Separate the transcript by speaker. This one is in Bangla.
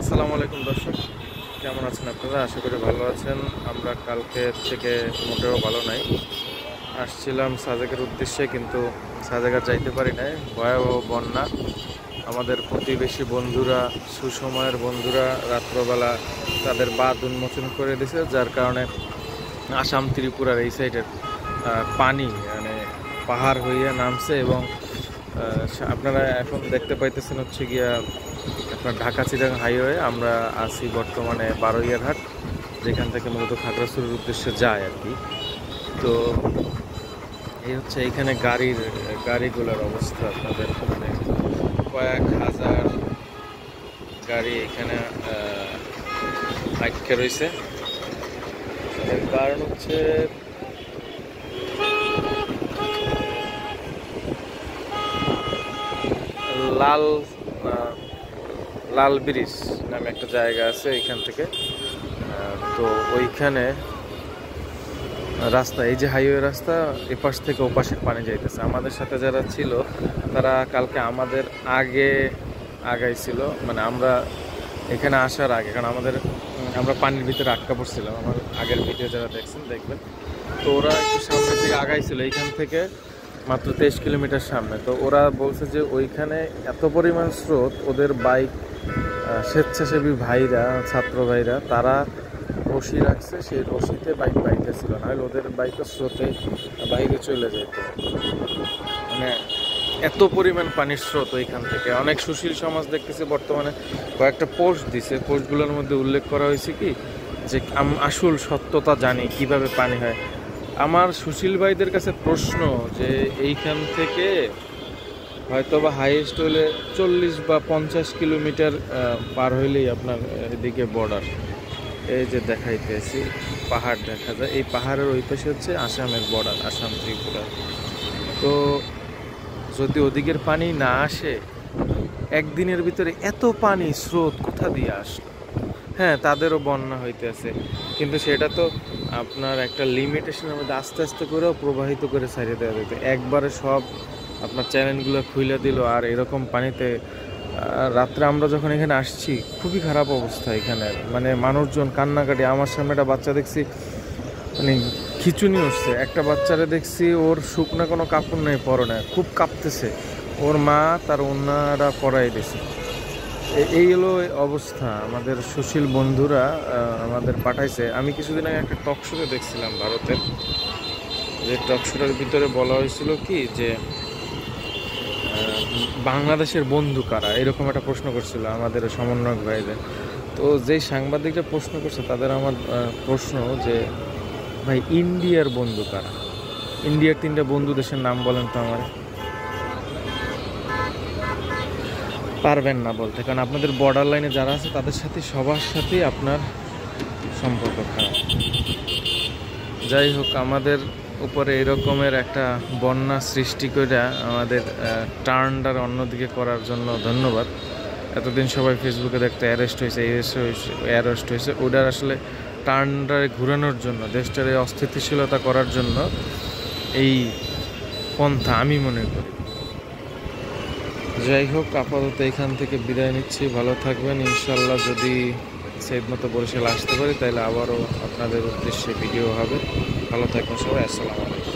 Speaker 1: আসসালামু আলাইকুম দর্শক, কেমন আছেন আপনারা? আশা করি ভালো আছেন। আমরা কালকে থেকে মোটেও ভালো নাই। আসছিলাম সাজেকের উদ্দেশ্যে, কিন্তু সাজেক আর যাইতে পারি নাই। ভয়াবহ বন্যা। আমাদের প্রতিবেশী বন্ধুরা, সুসময়ের বন্ধুরা রাত্রবেলা তাদের বাঁধ উন্মোচন করে দিয়েছে, যার কারণে আসাম ত্রিপুরার এই সাইডের পানি মানে পাহাড় হইয়া নামছে। এবং আপনারা এখন দেখতে পাইতেছেন হচ্ছে গিয়া আপনার ঢাকা চিটাগাং হাইওয়ে। আমরা আছি বর্তমানে বারোইয়ারহাট, যেখান থেকে মূলত খাগড়াছড়ির উদ্দেশ্যে যায় আর কি। তো এই হচ্ছে এইখানে গাড়িগুলোর অবস্থা। আপনাদের মানে কয়েক হাজার গাড়ি এখানে আটকে রয়েছে। এর কারণ হচ্ছে লাল লাল ব্রিজ নামে একটা জায়গা আছে এখান থেকে। তো ওইখানে রাস্তা, এই যে হাইওয়ে রাস্তা, এপাশ থেকে ওপাশে পানি যাইতেছে। আমাদের সাথে যারা ছিল তারা কালকে আমাদের আগে আগাইছিল, মানে আমরা এখানে আসার আগে, কারণ আমরা পানির ভিতরে আটকা পড়ছিলাম। আমার আগের ভিডিও যারা দেখছেন দেখবেন। তো ওরা একটু সামনের দিকে আগাইছিল, এইখান থেকে মাত্র 23 কিলোমিটার সামনে। তো ওরা বলছে যে ওইখানে এত পরিমাণ স্রোত, ওদের বাইক স্বেচ্ছাসেবী ভাইরা, ছাত্র ভাইরা, তারা রশি রাখছে, সেই রশিতে বাইক বাইতেছিল, নাহলে ওদের বাইকের স্রোতে বাইরে চলে যেত। মানে এত পরিমাণ পানির স্রোত ওইখান থেকে। অনেক সুশীল সমাজ দেখতেছি বর্তমানে কয়েকটা পোস্ট দিছে, পোস্টগুলোর মধ্যে উল্লেখ করা হয়েছে কি যে আসল সত্যতা জানি কিভাবে পানি হয়। আমার সুশীল ভাইদের কাছে প্রশ্ন যে এইখান থেকে হয়তো বা হাইয়েস্ট হলে 40 বা 50 কিলোমিটার পার হইলেই আপনার এদিকে বর্ডার। এই যে দেখাইতেছি পাহাড় দেখা যায়, এই পাহাড়ের ওই পাশে হচ্ছে আসামের বর্ডার, আসাম ত্রিপুরা। তো যদি ওদিকের পানি না আসে, একদিনের ভিতরে এত পানি স্রোত কোথা দিয়ে আসলো? হ্যাঁ, তাদেরও বন্যা হইতেছে, কিন্তু সেটা তো আপনার একটা লিমিটেশনের মধ্যে আস্তে আস্তে করেও প্রবাহিত করে ছাড়িয়ে দেওয়া যেত। একবারে সব আপনার চ্যানেলগুলো খুলে দিল, আর এরকম পানিতে রাত্রে আমরা যখন এখানে আসছি খুবই খারাপ অবস্থা এখানে। মানে মানুষজন কান্নাকাটি। আমার সামনে একটা বাচ্চা দেখছি, মানে খিচুনি উঠছে। একটা বাচ্চারে দেখছি, ওর শুকনা কোনো কাপড় নেই পরনে, খুব কাঁপতেছে। ওর মা তার ওনারা পরাই দিয়েছে। এই হলো অবস্থা। আমাদের সুশীল বন্ধুরা আমাদের পাঠাইছে। আমি কিছুদিন আগে একটা টক শোতে দেখছিলাম ভারতের, যে টক শোটার ভিতরে বলা হয়েছিল কি যে বাংলাদেশের বন্ধু কারা, এরকম একটা প্রশ্ন করছিল আমাদের সমন্বয়ক ভাইদের। তো যেই সাংবাদিকরা প্রশ্ন করছে তাদের আমার প্রশ্ন যে ভাই, ইন্ডিয়ার বন্ধু কারা? ইন্ডিয়ার 3টা বন্ধু দেশের নাম বলেন তো আমার। পারবেন না বলতে, কারণ আপনাদের বর্ডার লাইনে যারা আছে তাদের সাথে সবার সাথেই আপনার সম্পর্ক খারাপ। যাই হোক, আমাদের উপরে এরকমের একটা বন্যা সৃষ্টি করে আমাদের টার্নটার অন্যদিকে করার জন্য ধন্যবাদ। এতদিন সবাই ফেসবুকে দেখতে অ্যারেস্ট হয়েছে, অ্যারেস্ট হয়েছে, ওটার আসলে টার্নটারে ঘুরানোর জন্য, দেশটার এই অস্থিতিশীলতা করার জন্য এই পন্থা আমি মনে করি। যাই হোক, আপাতত এখান থেকে বিদায় নিচ্ছি। ভালো থাকবেন ইনশাল্লাহ। যদি সেই মতো বরিশাল আসতে পারি তাহলে আবারও আপনাদের উদ্দেশ্যে ভিডিও হবে। ভালো থাকবেন সবাই। আসসালামু আলাইকুম।